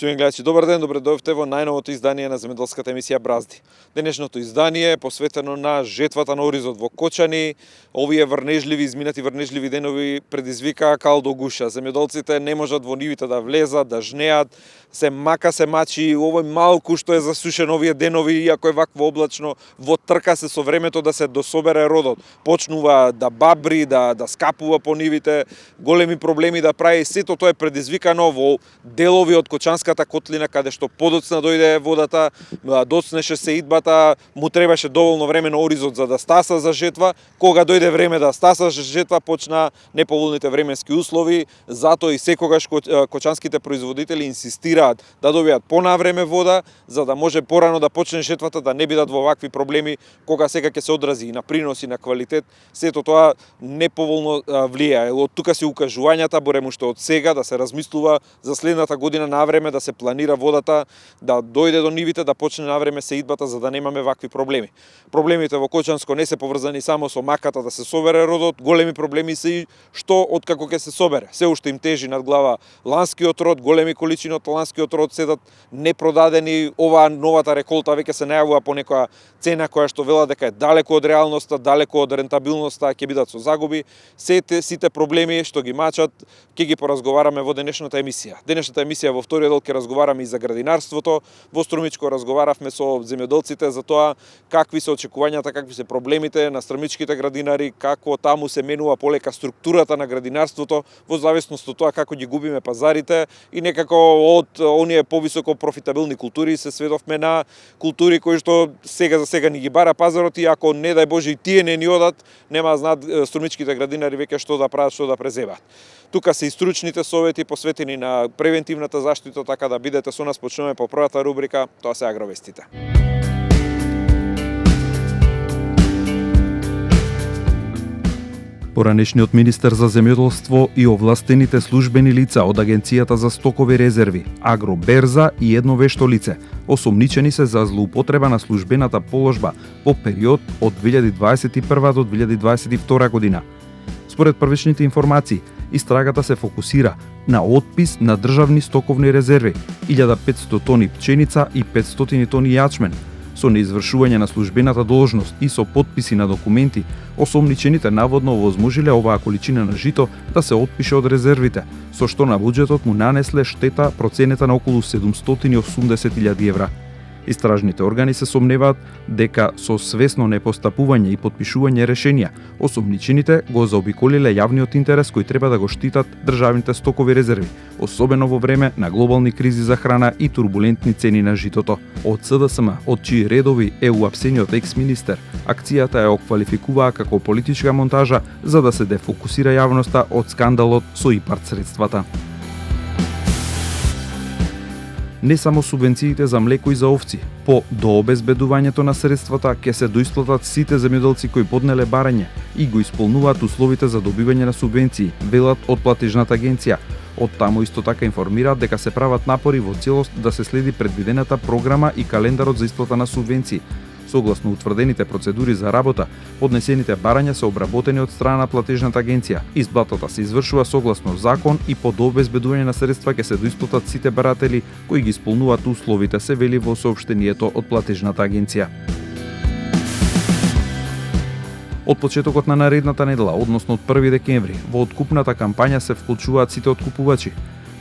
Поштовани гледачи, добар ден, добре дојдовте во најновото издание на земјоделската емисија Бразди. Денешното издание е посветено на жетвата на оризот во Кочани. Овие изминати врнежливи денови предизвика кал до гуша. Земјоделците не можат во нивите да влезат, да жнеат, се мака, се мачи, овој малку што е засушен овие денови, иако е вакво облачно, во трка се со времето да се дособере родот. Почнува да бабри, да скапува по нивите, големи проблеми да прави. Сето тоа е предизвикано во делови од Кочанската котлина, каде што подоцна дојде водата, доцнеше се идбата, му требаше доволно време на оризот за да стаса за жетва. Кога дојде време да стаса за жетва, почна неповолните временски услови, затоа и секогаш кочанските производители инсистираат да добијат понавреме вода, за да може порано да почне жетвата, да не бидат во вакви проблеми, кога сега ќе се одрази и на принос и на квалитет. Сето тоа неповолно влијае. Од тука се укажувањата, барем уште од сега, да се размислува за следната година навреме, да се планира водата, да дојде до нивите, да почне навреме сеидбата, за да немаме вакви проблеми. Проблемите во Кочанско не се поврзани само со маката да се собере родот, големи проблеми се и што откако ќе се собере. Се уште им тежи над глава ланскиот род, големи количини од ланскиот род седат непродадени. Оваа новата реколта веќе се најавува по некоја цена која што вела дека е далеку од реалноста, далеку од рентабилноста, ќе бидат со загуби. Сите проблеми што ги мачат, ќе ги поразговараме во денешната емисија. Денешната емисија во вториот дел ќе разговараме и за градинарството. Во Струмичко разговаравме со земјоделците за тоа какви се очекувањата, какви се проблемите на струмичките градинари, како таму се менува полека структурата на градинарството во зависност од тоа како ги губиме пазарите и некако од оние повисоко профитабилни култури се сведовме на култури кои што сега за сега ни ги бара пазарот и ако не дај Боже и тие не ни одат, нема знаат струмичките градинари веќе што да прават, што да презебат. Тука се и стручните совети посветени на превентивната заштита, така да бидете со нас. Почнуваме по првата рубрика, тоа се агровестите. Поранешниот министер за земјоделство и овластените службени лица од Агенцијата за стокови резерви, Агроберза и едно вешто лице осомничени се за злоупотреба на службената положба во период од 2021 до 2022 година. Според првичните информации, истрагата се фокусира на отпис на државни стоковни резерви, 1500 тони пченица и 500 тони јачмен. Со неизвршување на службената должност и со подписи на документи, осомничените наводно овозможиле оваа количина на жито да се отпише од резервите, со што на буџетот му нанесле штета проценета на околу 780.000 евра. Истражните органи се сомневаат дека со свесно непостапување и подпишување решенија, осомничените го заобиколиле јавниот интерес кој треба да го штитат државните стокови резерви, особено во време на глобални кризи за храна и турбулентни цени на житото. Од СДСМ, од чии редови е уапсениот екс-министер, акцијата ја оквалификуваа како политичка монтажа за да се дефокусира јавноста од скандалот со ИПАРД средствата. Не само субвенциите за млеко и за овци, по дообезбедувањето на средствата ќе се доисплатат сите земјоделци кои поднеле барање и го исполнуваат условите за добивање на субвенции, велат од платежната агенција. Од таму исто така информираат дека се прават напори во целост да се следи предвидената програма и календарот за исплата на субвенции. Согласно утврдените процедури за работа, поднесените барања се обработени од страна на платежната агенција. Исплатата се извршува согласно закон и по дообезбедување на средства ќе се доисплатат сите баратели кои ги исполнуваат условите, се вели во соопштението од платежната агенција. Од почетокот на наредната недела, односно од 1 декември, во откупната кампања се вклучуваат сите откупувачи.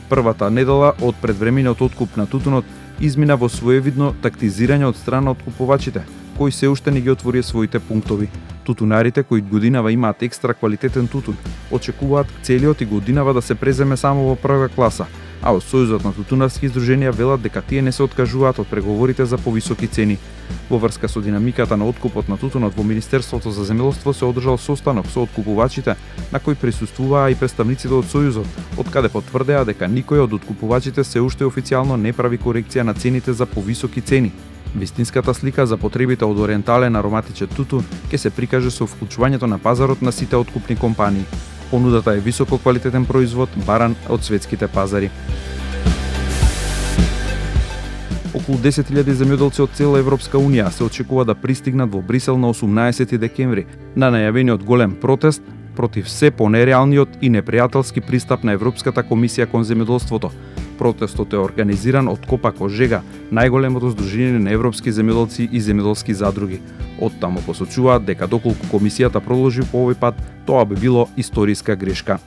Првата недела од предвремениот откуп на тутунот измина во своевидно тактизирање од страна од купувачите, кои се уште не ги отворија своите пунктови. Тутунарите кои годинава имаат екстра квалитетен тутун, очекуваат целиот и годинава да се преземе само во прва класа, а од Сојузот на тутунарски издруженија велат дека тие не се откажуваат од преговорите за повисоки цени. Во врска со динамиката на откупот на тутунот во Министерството за земјоделство се одржал состанок со откупувачите, на кој присуствуваа и представниците од Сојузот, од каде потврдеа дека никој од откупувачите се уште официјално не прави корекција на цените за повисоки цени. Вистинската слика за потребите од ориентален ароматичен тутун ќе се прикаже со вклучувањето на пазарот на сите откупни компании. Понудата е високо квалитетен производ, баран од светските пазари. Околу 10.000 земјоделци од цела Европска Унија се очекува да пристигнат во Брисел на 18 декември на најавениот голем протест против се понереалниот и непријателски пристап на Европската комисија кон земјоделството. Протестот е организиран од Копа-Кожега, најголемото здружение на европски земјоделци и земјоделски задруги. Од таму посочуваат дека доколку комисијата продолжи по овој пат, тоа би било историска грешка.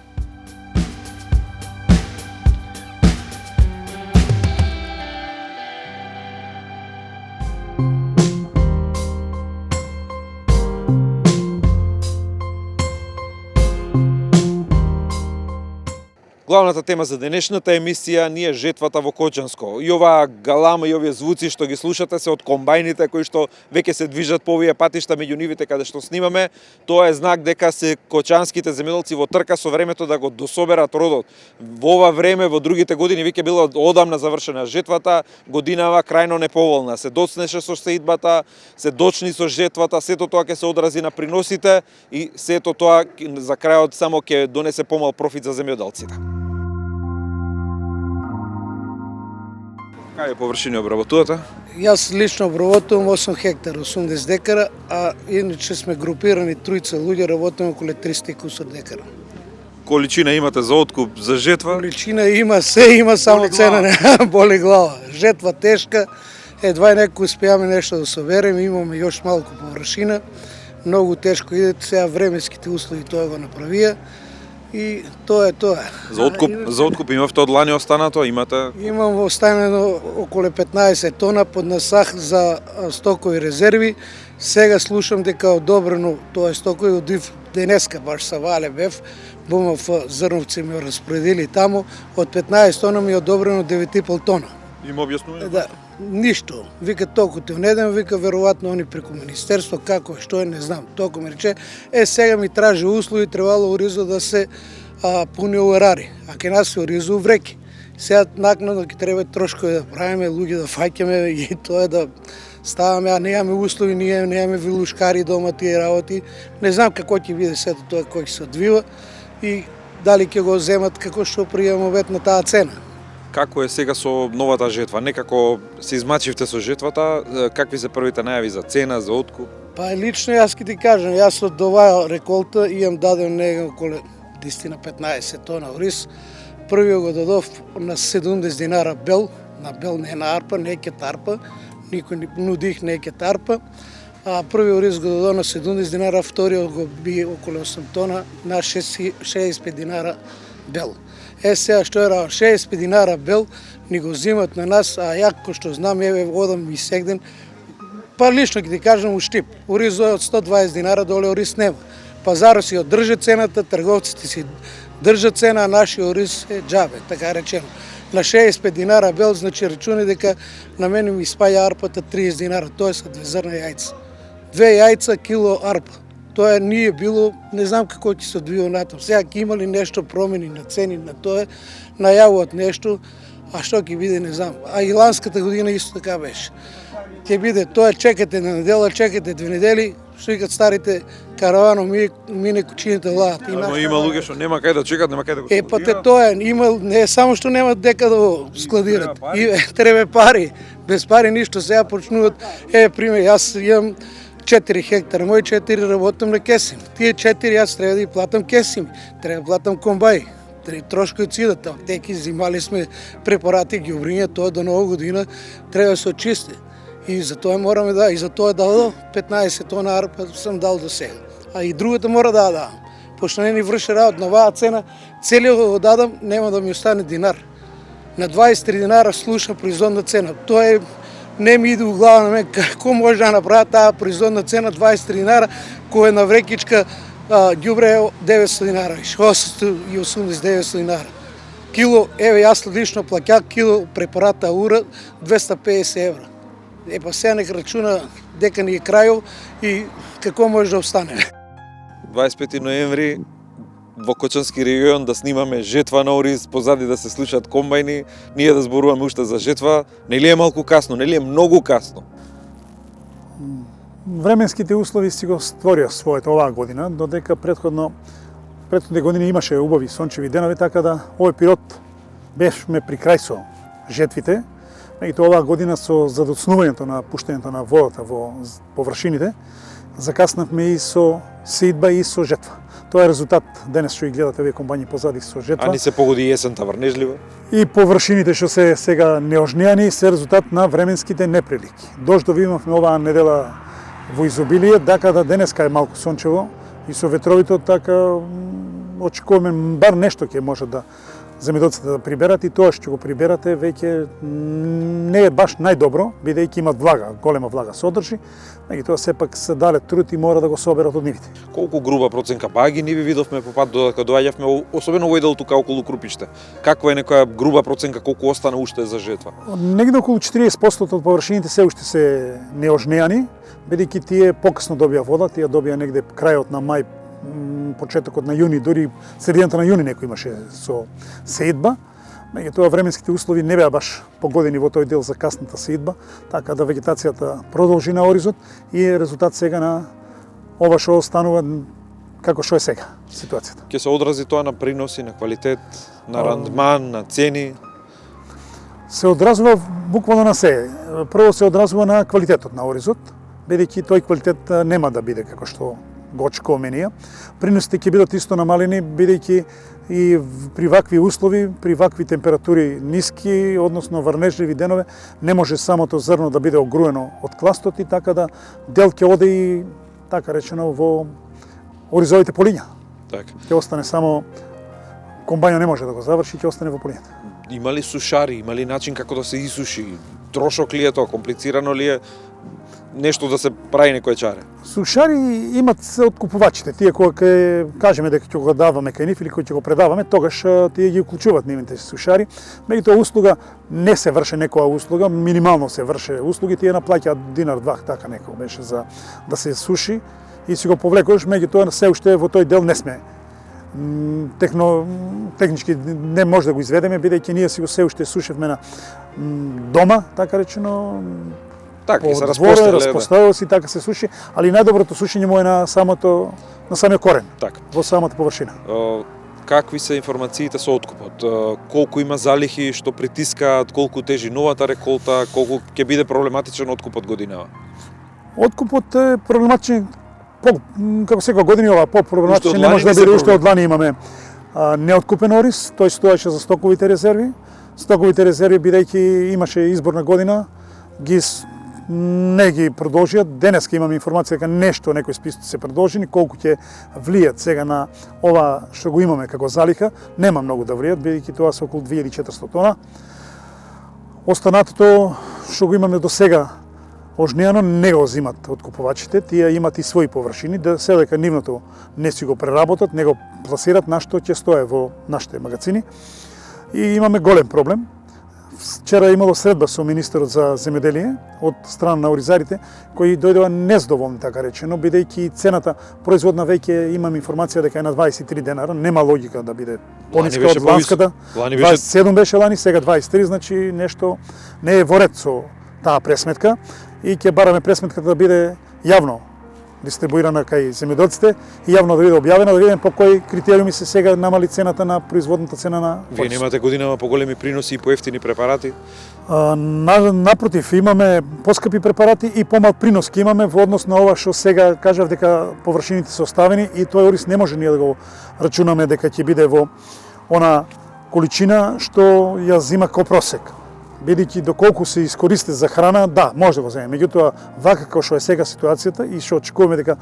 Главната тема за денешната емисија ни е жетвата во Кочанско. И оваа галама и овие звуци што ги слушате се од комбајните кои што веќе се движат по овие патишта меѓу нивите каде што снимаме. Тоа е знак дека се кочанските земјоделци во трка со времето да го дособерат родот. Во ова време, во другите години веќе била одамна завршена жетвата, годинава крајно неповолна. Се доцнеше со сеидбата, се дочни со жетвата, сето тоа ќе се одрази на приносите и сето тоа за крајот само ќе донесе помал профит за земјоделците. Кај површини обработувате? Јас лично обработувам 8 хектара, 80 декара, а иначе сме групирани тројца луѓе, работиме околу 300 кусор декара. Количина имате за откуп, за жетва? Количина има, се има, само цена не боли глава. Жетва тешка, едва некој успеаме нешто да собереме, имаме још малку површина, многу тешко иде, сега временските услови тоа го направија. И тоа е тоа. За откуп имавте од лани останато, имате? Имам останено околу 15 тона под насах за стокови резерви. Сега слушам дека одобрено тоа стокови од денеска баш са вале бев, БМФ Зрновци ми распоредили таму, од 15 тона ми е одобрено 9,5 тона. Има објаснување? Да, ништо. Вика толку те недем, вика веројатно они преку министерство, како е, што е, не знам. Толку ми рече, сега ми тражи услови, требало оризо да се пуни уерари, а ке нас се оризо вреки. Сега накнадно ќе треба трошкови да правиме, луѓе да фаќаме и тоа е да ставаме, а немаме услови, ние немаме вилушкари дома тие работи. Не знам како ќе биде сето тоа кој ќе се одвива и дали ќе го земат како што пријемаме вет на таа цена. Како е сега со новата жетва? Некако се измачивте со жетвата, какви се првите најави за цена, за откуп? Па лично јас ќе ти кажам, јас од оваа реколта имам даден нега околу 10-15 тона ориз. Првиот го дадов на 70 динара бел, на бел не на арпа, не ќе тарпа, никој не нудих не ќе тарпа. А првиот ориз го дадов на 70 динара, вториот го би околу 8 тона на 65 динара бел. Сега што е рао, 65 динара бел ни го зимат на нас, а ја кој што знам, еве одам и сегден, па лично ќе ти кажам у Штип, ориз од 120 динара доле ориз нема. Пазарот си одржа цената, трговците си држат цена, а нашиот ориз е џабе, така речено. На 65 динара бел, значи рачуни дека на мене ми спаја арпата 30 динара, тоа се 2 зрна јајца. 2 јајца кило арпа. Тоа nije било, не знам како ќе се одвива натам. Сега ќе има ли нешто промени на цени на тоа, најавуваат нешто, а што ќе биде не знам. А и ланската година исто така беше. Ќе биде тоа, чекате на недела, чекате 2 недели, што викат старите каравано мине кучините ладат. Но има луѓе што нема кај да чекат, нема кај да го складираат. Па те тоа има, не само што нема дека да го складират. Треба пари. Без пари ништо. Сега почнуваат, пример, јас имам 4 хектара, мои 4 работам на кесим. Тие 4 јас треба да ги платам кесим, треба да платам комбај, трошкови цидат, аптеки, зимали сме препарати, ги обриња, тоа до нова година треба да се очисти. И за тоа мораме да, и за тоа дадо 15 тона арпа сам дал до сега. А и другата мора да дадам. Пошто не ни врши работа на оваа цена, целиот го дадам, нема да ми остане динар. На 23 динара слушна производна цена. Тоа е не ми иде у глава на мен како може да направи таа производна цена 23 динара, која на врекичка ѓубре е 900 динара, 880 динара. Кило, еве јас лично плаќав кило препарата ура 250 евра. Па сега нека рачуна дека ни е крајов и како може да остане. 25 ноември во Кочански регион да снимаме жетва на ориз, позади да се слушаат комбајни, ние да зборуваме уште за жетва, нели е малку касно, нели е многу касно? Временските услови си го створија своето оваа година, додека претходните години имаше убави сончеви денови, така да овој период бевме при крај со жетвите. Меѓутоа оваа година со задоцнувањето на пуштањето на водата во површините, закаснавме и со сеидба и со жетва. Тоа е резултат денес што ги гледате овие комбајни позади со А жетва. ни се погоди есента врнежливо. И површините што се сега неожнеани се резултат на временските неприлики. Дождови имавме оваа недела во изобилие, така да денеска е малку сончево и со ветровите така очекуваме бар нешто ќе може да земјоделците да приберат и тоа што го приберате веќе не е баш најдобро, бидејќи имат влага, голема влага содржи, меѓутоа сепак се дале труд и мора да го соберат од нивите. Колку груба проценка баги ни ви видовме по пат додека доаѓавме, особено во дел тука околу Крупиште. Каква е некоја груба проценка колку остана уште за жетва? Негде околу 40% од површините се уште се неожнеани, бидејќи тие покасно добија вода, тие добија негде крајот на мај, почетокот на јуни, дури средината на јуни некој имаше со сеидба. Меѓутоа временските услови не беа баш погодени во тој дел за касната сеидба, така да вегетацијата продолжи на оризот и е резултат сега на ова што останува како што е сега ситуацијата. Ќе се одрази тоа на приноси, на квалитет, на рандман, на цени? Се одразува буквално на се. Прво се одразува на квалитетот на оризот, бидејќи тој квалитет нема да биде како што го очекуваме ние. Приносите ќе бидат исто намалени, бидејќи и при вакви услови, при вакви температури ниски, односно врнежливи денове, не може самото зрно да биде огруено од кластот и така да дел ќе оде и така речено во оризовите полиња. Така. Ќе остане само комбајнот не може да го заврши, ќе остане во полињата. Има ли сушари, има ли начин како да се исуши? Трошок ли е тоа, комплицирано ли е? Нешто да се прави некој чаре? Сушари имат се откупувачите. Тие кога ќе кажеме дека ќе го даваме кај нив или кој ќе го предаваме, тогаш тие ги уклучуваат нивните сушари. Меѓутоа услуга не се врше некоја услуга, минимално се врше услуги, тие наплаќаат динар-два, така некој беше за да се суши и си го повлекуваш, меѓутоа се уште во тој дел не сме. Технички не може да го изведеме, бидејќи ние си го се уште сушевме на дома, така речено, Така, се распоставува си, така се суши, али најдоброто сушење му е на самиот корен, така. во самата површина. Какви се информациите со откупот? Колку има залихи што притискаат, колку тежи новата реколта, колку ќе биде проблематичен откупот годинава? Откупот е проблематичен, како секоја година ова по-проблематичен, не може да биде уште од лани имаме неоткупен ориз, тој стоеше за стоковите резерви. Стоковите резерви, бидејќи имаше изборна година, не ги продолжија. Денеска имаме информација дека нешто, некои списоци се продолжени, колку ќе влијат сега на ова што го имаме како залиха, нема многу да влијат, бидејќи тоа се околу 2400 тона. Останатото што го имаме до сега ожнеано не го зимат откупувачите, тие имат и своји површини, да се дека нивното не си го преработат, не го пласират, нашто ќе стое во нашите магазини. И имаме голем проблем. Вчера имало средба со министерот за земјоделие од страна на оризарите, кои дојдоа незадоволни, така речено, бидејќи цената производна веќе имам информација дека е на 23 денара, нема логика да биде пониска од ланската. 27 беше лани, сега 23, значи нешто не е во ред со таа пресметка и ќе бараме пресметката да биде јавно дистрибуирана кај земјоделците и јавно да биде објавена, да видиме по кои критериуми се сега намали цената на производната цена на Вие немате годинава поголеми приноси и поевтини препарати? Напротив, имаме поскапи препарати и помал принос ке имаме во однос на ова што сега кажав дека површините се оставени и тој ориз не може ние да го рачунаме дека ќе биде во она количина што ја зима како просек. Бидејќи доколку се искористи за храна, да, може да го земе. Меѓутоа, вака како што е сега ситуацијата и што очекуваме дека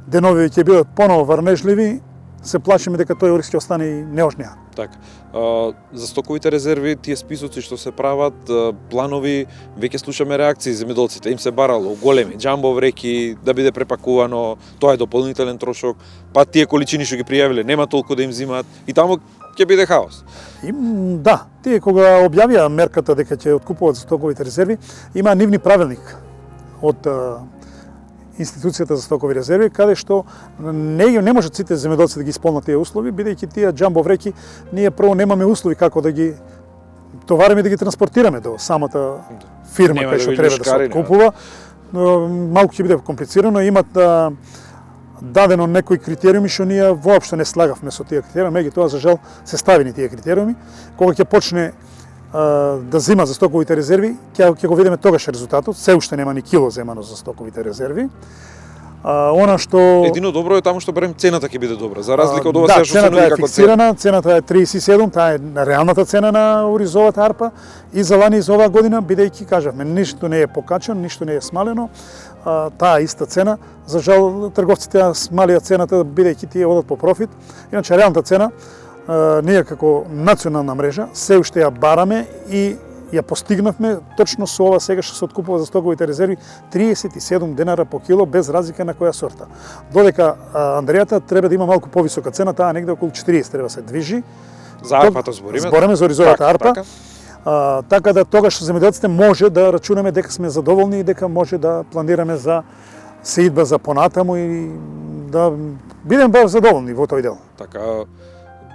денови ќе бидат поново врнежливи, се плашиме дека тој ориз ќе остане и неожнеа. Така. За стоковите резерви, тие списоци што се прават, планови, веќе слушаме реакции земјоделците. Им се барало големи џамбо вреки да биде препакувано, тоа е дополнителен трошок, па тие количини што ги пријавиле нема толку да им зимаат и таму ќе биде хаос. Да, тие кога објавија мерката дека ќе откупуваат стоковите резерви, има нивни правилник од институцијата за стокови резерви, каде што не можат сите земјоделци да ги исполнат тие услови, бидејќи тие џамбо вреки ние прво немаме услови како да ги товариме и да ги транспортираме до самата фирма кај што треба да се откупува. Малку ќе биде комплицирано, имат дадено некои критериуми што ние воопшто не слагавме со тие критериуми, меѓутоа за жал се ставени тие критериуми. Кога ќе почне да зима за стоковите резерви, ќе го видиме тогаш резултатот. Се уште нема ни кило земано за стоковите резерви. Она што Едино добро е таму што барем цената ќе биде добра, за разлика од ова да, се што се цената нуди е како фиксирана, цената е 37, таа е реалната цена на оризовата арпа и за лани и за оваа година, бидејќи кажавме, ништо не е покачано, ништо не е смалено, таа иста цена. За жал трговците ја смалија цената бидејќи тие одат по профит. Иначе реалната цена ние како национална мрежа се уште ја бараме и ја постигнавме точно со ова сега што се откупува за стоковите резерви 37 денара по кило без разлика на која сорта. Додека Андрејата треба да има малку повисока цена, таа негде околу 40 треба се движи. За арпата збориме. Збориме за оризовата арпа. Така. Така да тогаш земјоделците може да рачунаме дека сме задоволни и дека може да планираме за сеидба за понатаму и да бидеме баш задоволни во тој дел. Така,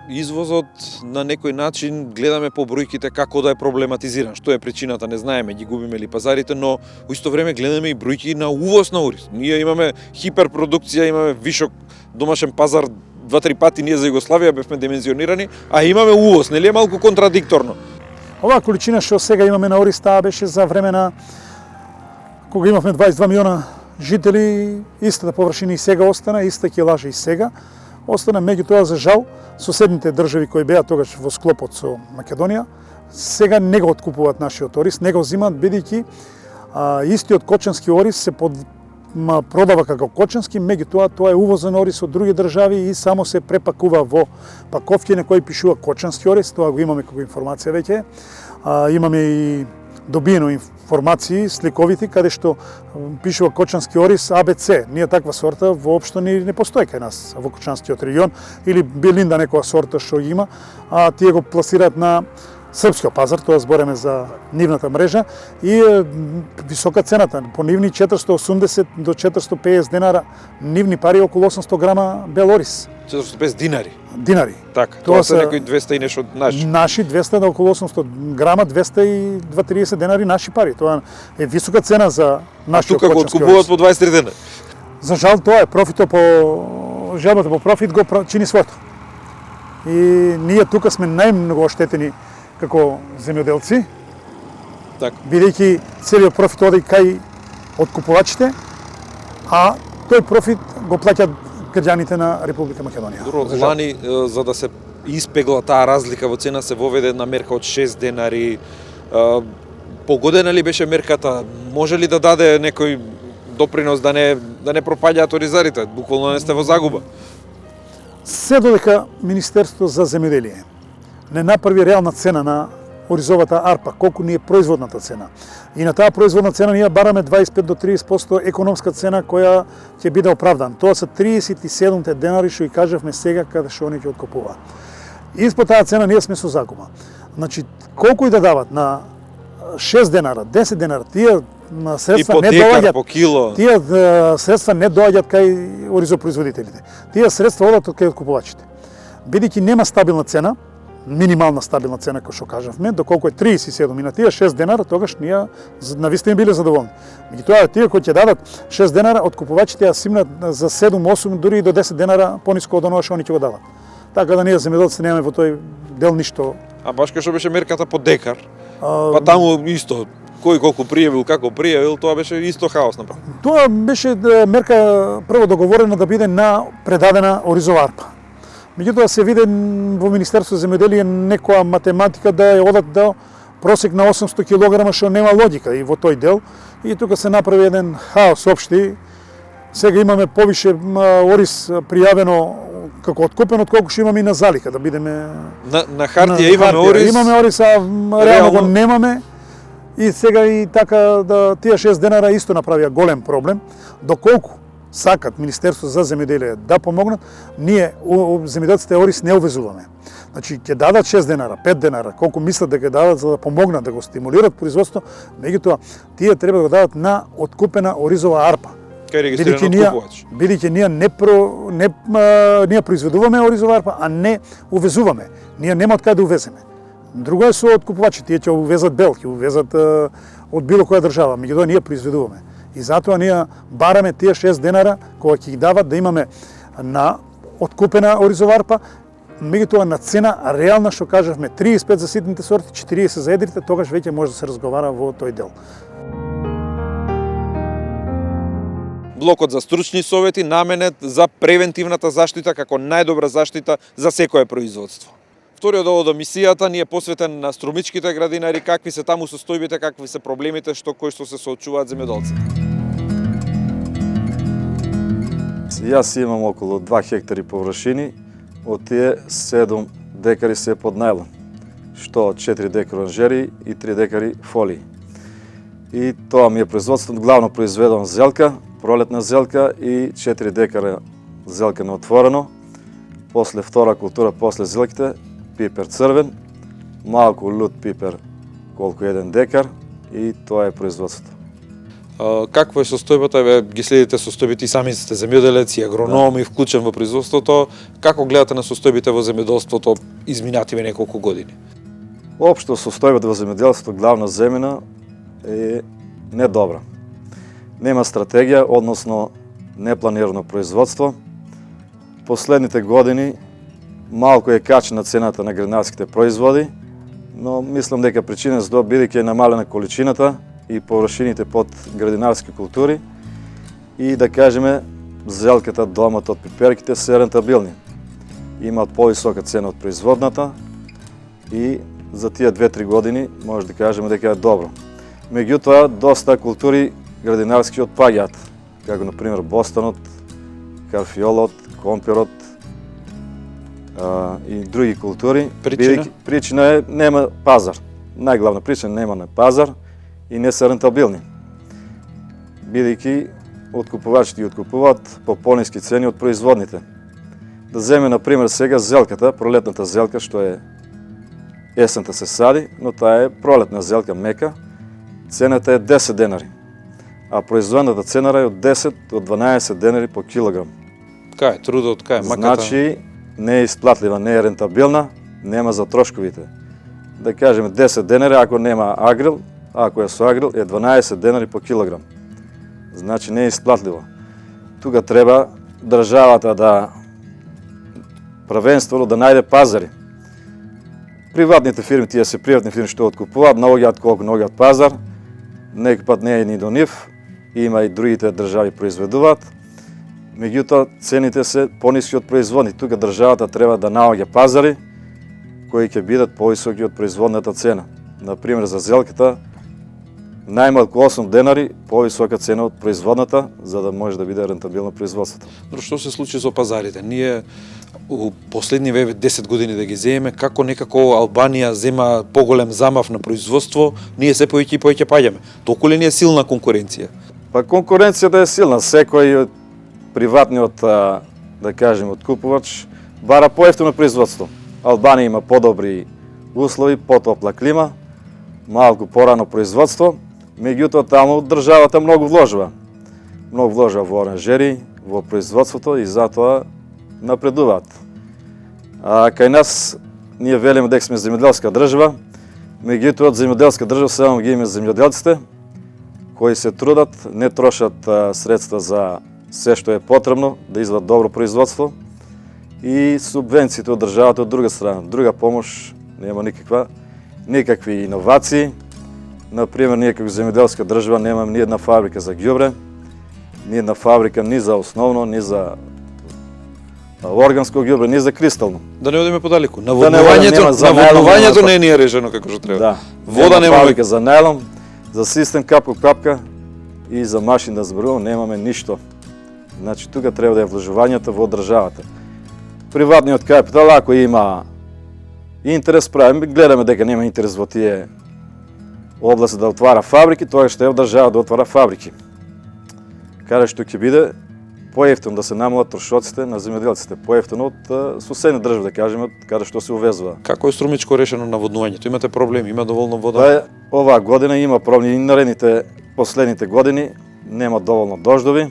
извозот на некој начин гледаме по бројките како да е проблематизиран. Што е причината, не знаеме, ги губиме ли пазарите, но во исто време гледаме и бројки на увоз на ориз. Ние имаме хиперпродукција, имаме вишок домашен пазар 2-3 пати, ние за Југославија бевме димензионирани, а имаме увоз, нели е малку контрадикторно? Оваа количина што сега имаме на ориз, таа беше за време на кога имавме 22 милиона жители, истата површина и сега остана, иста килажа и сега остана, меѓутоа за жал соседните држави кои беа тогаш во склопот со Македонија, сега не го откупуваат нашиот ориз, не го земаат бидејќи истиот кочански ориз се продава како кочански, меѓутоа тоа е увозен ориз од други држави и само се препакува во паковки на кои пишува кочански ориз, тоа го имаме како информација веќе. Имаме и добиено информации, сликовити, каде што пишува кочански ориз АБЦ. Ние таква сорта воопшто не постои кај нас во кочанскиот регион, или Белинда некоја сорта што ги има, а тие го пласираат на српскиот пазар, тоа збореме за нивната мрежа, и висока цената, по нивни 480 до 450 денара, нивни пари околу 800 грама бел ориз. 450 динари. Динари. Така, тоа се некои 200 и нешто наши. Наши 200 до околу 800 грама, 230 денари наши пари. Тоа е висока цена за нашиот тука го кочански откупуваат ориз. по 23 денари. За жал тоа е профитот желбата по профит го чини своето. И ние тука сме најмногу оштетени како земјоделци, Така. бидејќи целиот профит оди кај откупувачите, а тој профит го плаќаат граѓаните на Република Македонија. Добро, лани за да се испегла таа разлика во цена се воведе една мерка од 6 денари. Погодена ли беше мерката? Може ли да даде некој допринос да не пропаѓаат оризарите? Буквално не сте во загуба. Се додека Министерството за земјоделие не направи реална цена на оризовата арпа, колку ни е производната цена. И на таа производна цена ние бараме 25 до 30% економска цена која ќе биде оправдан. Тоа се 37 денари што и кажавме сега каде што они ќе откупуваат. Испод таа цена ние сме со загуба. Значи, колку и да дават на 6 денара, 10 денара, тие средства И по не декар, доаѓаат. по кило. Тие средства не доаѓаат кај оризопроизводителите. Тие средства одат кај откупувачите. Бидејќи нема стабилна цена, минимална стабилна цена кој што кажавме, доколку е 37 и на тие 6 денара, тогаш ние навистина биле задоволни. Меѓутоа тие кои ќе дадат 6 денара, откупувачите ја симнат за 7, 8, дури и до 10 денара пониско од оноа што они ќе го дадат. Така да ние земјоделците немаме во тој дел ништо. А баш кај што беше мерката по декар, па таму исто, кој колку пријавил, како пријавил, тоа беше исто хаос направо. Тоа беше мерка прво договорена да биде на предадена оризова арпа. Меѓутоа се виде во Министерство за земјоделие некоја математика да ја одат до просек на 800 кг што нема логика и во тој дел, и тука се направи еден хаос општи. Сега имаме повише ориз пријавено како откупен отколку што имаме и на залика, да бидеме На хартија имаме ориз. Имаме ориз, а реално го немаме. И сега и така да тие 6 денара исто направија голем проблем, доколку сакат Министерство за земјоделие да помогнат, ние земјоделците ориз не увезуваме. Значи ќе дадат 6 денара, 5 денара, колку мислат да ќе дадат за да помогнат да го стимулират производството, меѓутоа тие треба да го дадат на откупена оризова арпа. Кај регистриран откупувач. Бидејќи ние произведуваме оризова арпа, а не увезуваме. Ние нема од каде да увеземе. Друго е со откупувачи, тие ќе увезат бел, ќе увезат од било која држава, меѓутоа ние произведуваме. И затоа ние бараме тие 6 денара кога ќе ги дават да имаме на откупена оризова арпа, меѓутоа на цена реална што кажавме 35 за ситните сорти, 40 за едрите, тогаш веќе може да се разговара во тој дел. Блокот за стручни совети наменет за превентивната заштита како најдобра заштита за секое производство. Вториот дел од емисијата ни е посветен на струмичките градинари, какви се таму состојбите, какви се проблемите кои што се соочуваат земјоделците. Јас имам околу 2 хектари површини, од тие 7 декари се под најлон, што 4 декари оранжери и 3 декари фолии. И тоа ми е производство, главно произведувам зелка, пролетна зелка и 4 декара зелка на отворено. После втора култура, после зелките, пипер црвен, малку лут пипер, колку 1 декар, и тоа е производството. Какво е состојбата? Ги следите состојбите и сами сте земјоделец и агроном и вклучен во производството. Како гледате на состојбите во земјоделството изминативе неколку години? Општо состојбата во земјоделството главна земјина е недобра. Нема стратегија, односно непланирано производство. Последните години малку е качена цената на градинарските производи, но мислам дека причина за тоа бидејќи е намалена количината и површините под градинарски култури и да кажеме зелката, доматот, пиперките се рентабилни. Имаат повисока цена од производната и за тие 2-3 години може да кажеме дека е добро. Меѓутоа, доста култури градинарски отпаѓаат, како например бостанот, карфиолот, комперот и други култури. Причина е нема пазар. Најглавна причина нема на пазар и не се рентабилни. Бидејќи откупувачите ги откупуваат по пониски цени од производните. Да земе например сега зелката, пролетната зелка што е есента се сади, но таа е пролетна зелка мека. Цената е 10 денари, а производната цена е од 10 до 12 денари по килограм. Така е, трудот, така е, маката... Значи, не е исплатлива, не е рентабилна, нема за трошковите. Да кажеме 10 денари, ако нема агрил, ако е со агрил, е 12 денари по килограм. Значи, не е исплатливо. Тука треба државата да правенствено да најде пазари. Приватните фирми, тие се приватни фирми што откупуваат, наоѓаат колку наоѓаат пазар, некој пат не е ни до нив, има и другите држави произведуваат, меѓутоа цените се пониски од производни. Тука државата треба да наоѓа пазари кои ќе бидат повисоки од производната цена. Например, за зелката, најмалку 8 денари повисока цена од производната, за да може да биде рентабилно производството. Но што се случи со пазарите? Ние у последниве 10 години да ги земеме, како некако Албанија зема поголем замав на производство, ние се поеќе и поеќе паѓаме. Толку ли ни е силна конкуренција? Па конкуренцијата е силна. Секој приватниот, да кажем, откупувач бара поевтино производство. Албанија има подобри услови, потопла клима, малку порано производство, меѓутоа таму државата многу вложува. Многу вложува во оранжери, во производството и затоа напредуваат. А кај нас ние велиме дека сме земјоделска држава, меѓутоа од земјоделска држава само ги имаме земјоделците кои се трудат, не трошат средства за се што е потребно да извадат добро производство и субвенциите од државата од друга страна. Друга помош нема никакви иновации. Например, ние како земјоделска држава немаме ни една фабрика за ѓубре, ни една фабрика ни за основно, ни за органско ѓубре, ни за кристално. Да не одиме подалеку. Наводнувањето не е решено како што треба. Да. Вода нема фабрика за најлон, за систем капка и за машина да зборувам немаме ништо. Значи тука треба да е вложувањето во државата. Приватниот капитал ако има интерес, гледаме дека нема интерес во тие области да отвара фабрики, тоа што е држава да отвара фабрики. Каде што ќе биде поевтино да се намалат трошоците на земјоделците, поевтино од суседни држави, да кажеме, од каде што се увезува. Како е струмичко решено наводнувањето? Имате проблеми, има доволно вода? Оваа година има проблеми и наредните последните години нема доволно дождови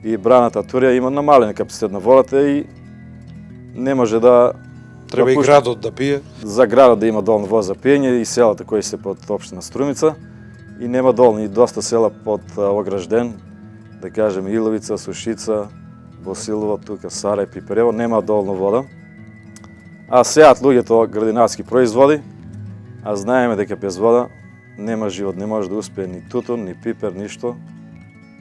и браната Турија има намален капацитет на водата и не може да треба и градот да пие. За градот да има доволно вода за пиење и селата кои се под општина Струмица и нема доволно и доста села под огражден, да кажеме Иловица, Сушица, Босилово, тука Сарај, Пиперево, нема доволно вода. А сеат луѓето градинарски производи, а знаеме дека без вода нема живот, не може да успее ни тутун, ни пипер, ништо.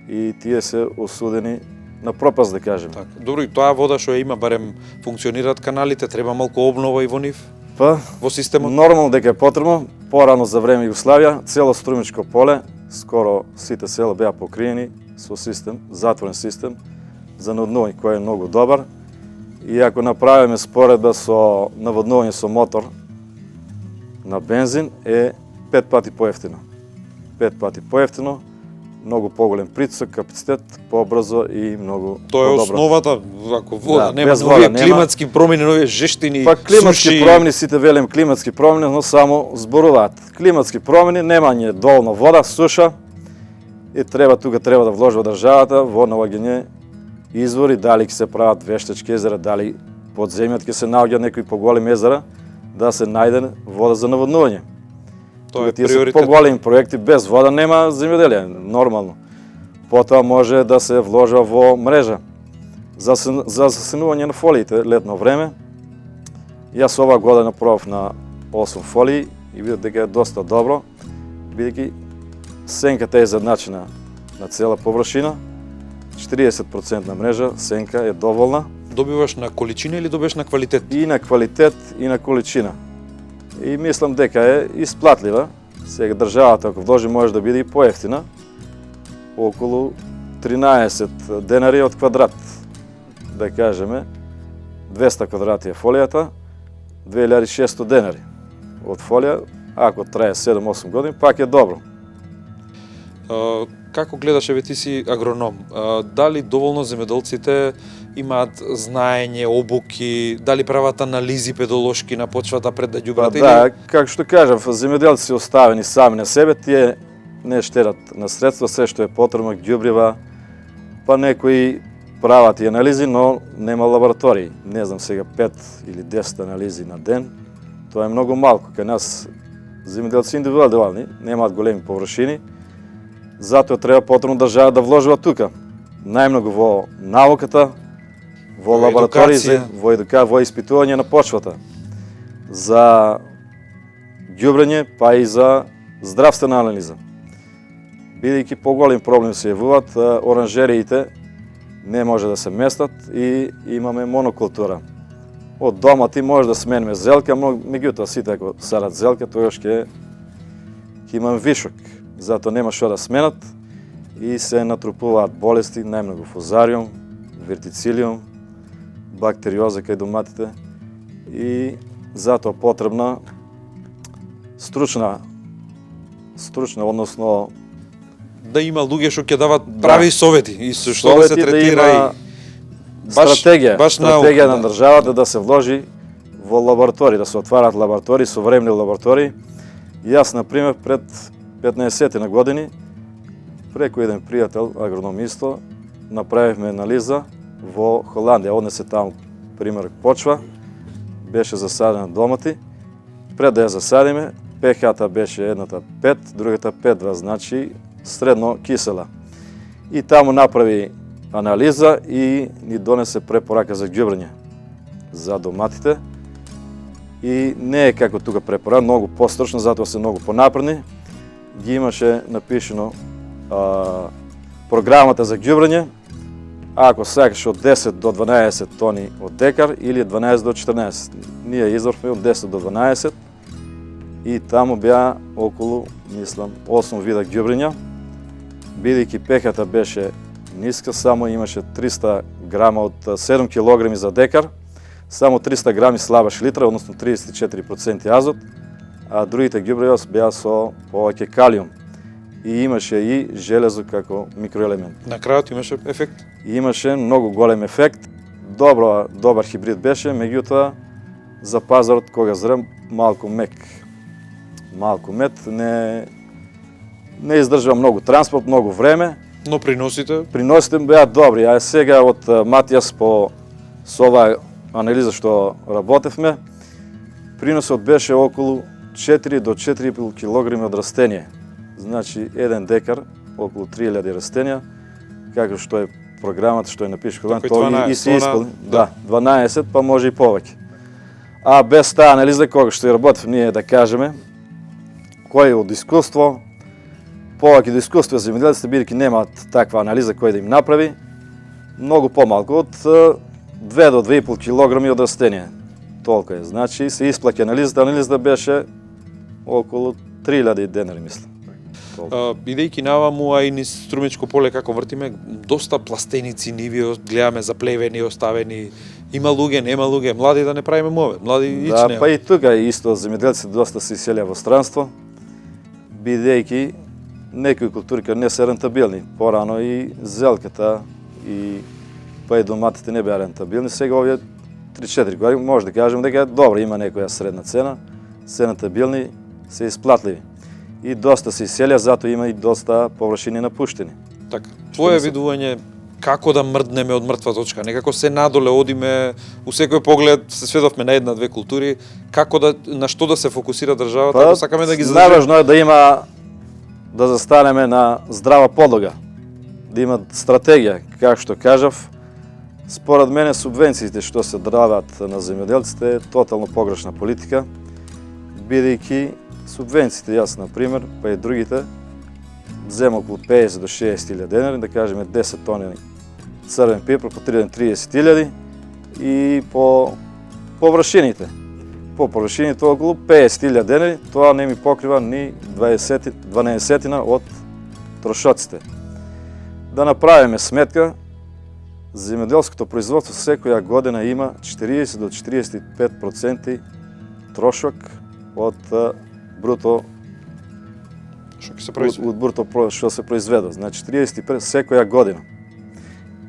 и тие се осудени на пропаст, да кажем. Така. Добро, и тоа вода што ја има, барем функционираат каналите, треба малку обнова и во нив, Па, во системот? нормално дека е потребно. Порано за време Југославија, цело Струмичко поле, скоро сите села беа покриени со систем, затворен систем за наводнување кој е многу добар. И ако направиме споредба со наводнување со мотор на бензин е 5 пати поевтино. 5 пати поевтино, многу поголем притисок, капацитет, побрзо и многу Тоа е подобро. основата, ако вода Да, нема без вода нови нема. климатски промени, нови жештини, Па климатски суши. промени, сите велим климатски промени, но само зборуваат. Климатски промени, немање доволно вода, суша, и треба да вложи државата во наоѓање извори, дали ќе се прават вештачки езера, дали под земјата ќе се наоѓаат некои поголеми езера, да се најде вода за наводнување. Тоа е Тие се приоритет. поголеми проекти, без вода нема земјоделие, нормално. Потоа може да се вложа во мрежа за засенување на фолиите летно време. Јас оваа година пробав на 8 фолии и видов дека е доста добро, бидејќи сенката е изедначена на цела површина, 40% на мрежа, сенка е доволна Добиваш на количина или добиваш на квалитет? и на квалитет и на количина. И мислам дека е исплатлива. Сега државата ако вложи може да биде и поевтина, околу 13 денари од квадрат. Да кажеме, 200 квадрати е фолијата, 2600 денари од фолија, ако трае 7-8 години, пак е добро. Како гледаш, еве ти си агроном, дали доволно земјоделците имаат знаење, обуки, дали прават анализи педолошки на почвата пред да ѓубрат? Па да, како што кажав, земјоделци се оставени сами на себе, тие не штедат на средства, се што е потребно, ѓубрива, па некои прават и анализи, но нема лаборатории. Не знам сега 5 или 10 анализи на ден, тоа е многу малку. Кај нас земјоделци индивидуални, немаат големи површини, затоа треба потребно држава да вложува тука. Најмногу во науката, во лаборатории, во испитување на почвата, за ѓубрење, па и за здравствена анализа. Бидејќи поголем проблем се јавуваат, оранжериите не може да се местат и имаме монокултура. Од домати може да смениме зелка, меѓутоа сите ако садат зелка, тогаш ќе имаме вишок. Затоа нема што да сменат и се натрупуваат болести, најмногу фузариум, вертицилиум, бактериоза кај доматите и затоа потребна стручна, односно Да има луѓе што ќе дават прави совети и со што да се совети третира да има стратегија на државата да се вложи во лаборатории, да се отварат лаборатории, современи лаборатории. Јас, например, пред 15 на години, преку еден пријател, агроном исто, направивме анализа во Холандија. Однесе таму, пример, почва, беше засадена домати. Пред да ја засадиме, pH-та беше едната 5, другата 5,2, значи средно кисела. И таму направи анализа и ни донесе препорака за ѓубрење за доматите. И не е како тука препорака, многу построчно, затоа се многу понапредни. Ги имаше напишено програмата за ѓубрење, ако сакаш од 10 до 12 тони од декар или 12 до 14. Ние извршме од 10 до 12 и таму беа околу, мислам, 8 вида ѓубрења. Бидејќи pH-та беше ниска, само имаше 300 грама од 7 килограми за декар, само 300 грами слаба шлитра, односно 34% азот, а другите ѓубрева беа со повеќе калиум. И имаше и железо како микроелемент. На крајот имаше ефект? И имаше многу голем ефект. Добар хибрид беше, меѓутоа за пазарот кога зрем малку мек. Малку мет, не издржува многу транспорт, многу време. Но приносите? Приносите беа добри, а сега од Матијас со оваа анализа што работевме, приносот беше околу 4 до 4,5 килограми од растение. Значи, еден декар, околу 3000 растенија, како што е програмата што е напишано, тоа и се исполни. Да, 12, па може и повеќе. А без таа анализа, кога што ја работев ние, да кажеме, кој од искуство, повеќе до искуство земјоделците, бидејќи немаат таква анализа која да им направи, многу помалку од 2 до 2,5 килограми од растение. Толку е. Значи се исплаќа анализата беше околу 3000 денари, мислам. Бидејќи наваму, а и низ Струмичко поле како вртиме, доста пластеници ниви гледаме заплевени, оставени. Има луѓе, нема луѓе, млади да не правиме мовет, млади ич Да, нема. па и тука исто земјоделците доста се иселија во странство, бидејќи некои култури не се рентабилни. Порано и зелката и па и доматите не беа рентабилни. Сега овие 3-4 години може да кажем дека добро, има некоја средна цена, се рентабилни, се исплатливи. И доста се иселија, затоа има и доста површини напуштени. Така, твое видување како да мрднеме од мртва точка, некако се надоле одиме, у секој поглед се сведовме на една-две култури, како да, на што да се фокусира државата, ако сакаме да ги задржиме. Најважно е да има, да застанеме на здрава подлога, да има стратегија, како што кажав. Според мене субвенциите што се даваат на земјоделците е тотално погрешна политика, бидејќи субвенциите, јас на пример, па и другите, зема околу 50 до 60.000 денари, да кажеме 10 тони црвен пипер по 30.000 и по површините. По површините околу 50.000 денари, тоа не ми покрива ни 12 од трошоците. Да направиме сметка, земјоделското производство секоја година има 40 до 45% трошок од бруто Што ќе се произведе? од бруто што се произведе. Значи 45 секоја година.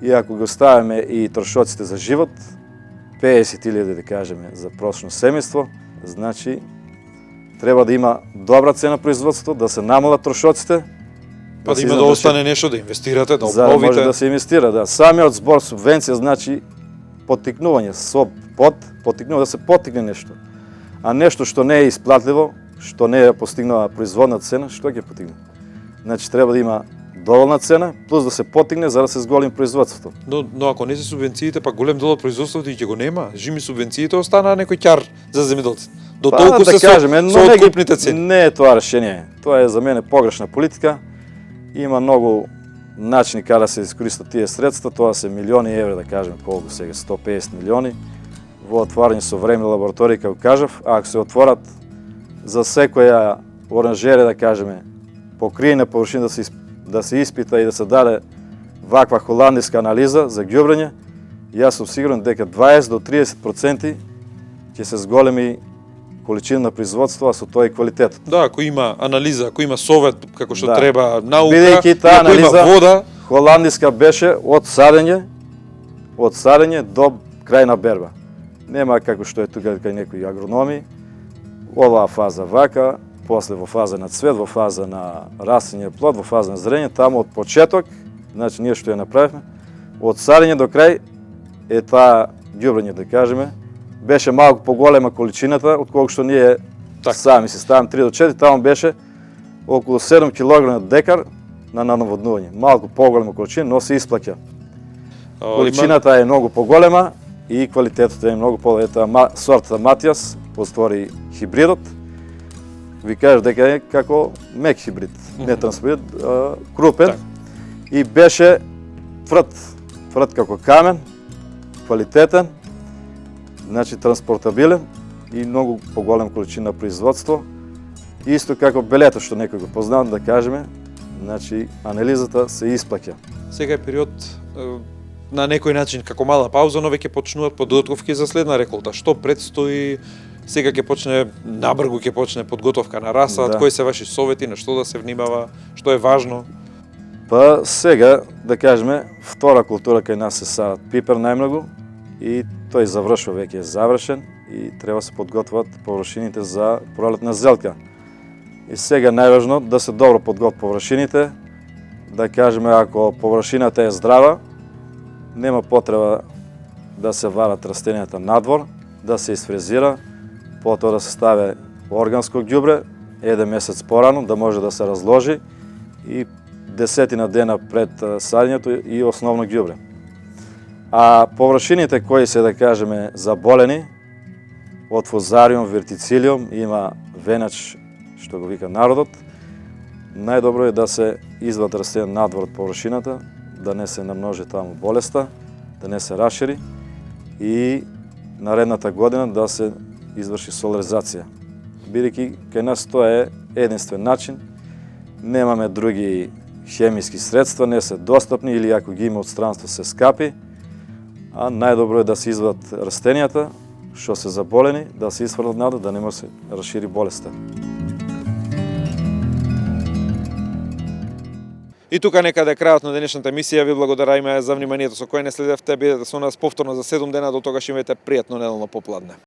И ако го ставиме и трошоците за живот, 50.000 да кажеме за прошно семејство, значи треба да има добра цена производството, да се намалат трошоците, Па да има да остане нешто, да инвестирате, да за да може обновите. да се инвестира, да. Самиот збор субвенција значи поттикнување, поттикнува да се поттикне нешто. А нешто што не е исплатливо, што не е постигнала производна цена, што ќе поттикне? Значи треба да има доволна цена, плюс да се поттикне за да се зголеми производството. Но ако не се субвенциите, па голем дел од производството и ќе го нема. Жими субвенциите останаа некој ќар за земјоделците. До толку се со откупните цени. Не е тоа решение. Тоа е за мене погрешна политика. Има многу начини каде да се искористат тие средства, тоа се милиони евра, да кажеме, колку сега 150 милиони во отворање современи лаборатории, како кажав, а ако се отворат за секоја оранжерија, да кажеме, покриена површина да се испита и да се даде ваква холандиска анализа за ѓубрење, јас сум сигурен дека 20 до 30% ќе се зголеми количина на производство, а со тоа и квалитетот. Да, ако има анализа, ако има совет како што Да. треба, наука, Бидејќи таа ако има анализа вода, холандиска беше од садење до крај на берба. Нема како што е тука кај некои агрономи, оваа фаза вака, после во фаза на цвет, во фаза на растење плод, во фаза на зрење, таму од почеток, значи ние што ја направивме, од садење до крај е таа ѓубрење, да кажеме, беше малку поголема количината отколку што ние сами се ставам 3 до 4, таму беше околу 7 кг на декар на наводнување. Малку поголема количина, но се исплаќа. Количината е многу поголема и квалитетот е многу по-добар. Сортата Матиас поствори хибридот. Ви кажав дека е како мек хибрид, не трансхибрид, крупен. И беше тврд како камен, квалитетен, значи транспортабилен и многу поголем количина производство. Исто како белето што некој го познавам, да кажеме, значи анализата се исплаќа. Сега е период на некој начин како мала пауза, но веќе почнуваат подготовки за следна реколта. Што предстои? Сега ќе почне набргу, ќе почне подготовка на расад, кои се ваши совети, на што да се внимава, што е важно? Па сега, да кажеме, втора култура кај нас се садат пипер најмногу и тој завршува, веќе е завршен и треба се подготват површините за пролетна зелка. И сега најважно да се добро подготват површините, да кажеме ако површината е здрава, нема потреба да се варат растенијата надвор, да се изфрезира, потоа да се стави органско ѓубре, 1 месец порано, да може да се разложи и 10 дена пред садењето и основно ѓубре. А површините кои се, да кажеме, заболени од фузариум, вертицилиум, има венач, што го вика народот, најдобро е да се извадат растенија надвор од површината, да не се намножи таму болеста, да не се рашири и наредната година да се изврши соларизација. Бидејќи кај нас тоа е единствен начин, немаме други хемиски средства, не се достапни или ако ги има од странство се скапи, а најдобро е да се извадат растенијата што се заболени, да се исфрлат надвор, да не може се расшири болеста. И тука некаде крајот на денешната емисија. Ви благодариме за вниманието со кое не следевте. Бидете со нас повторно за 7 дена. До тогаш имајте пријатно неделно попладне.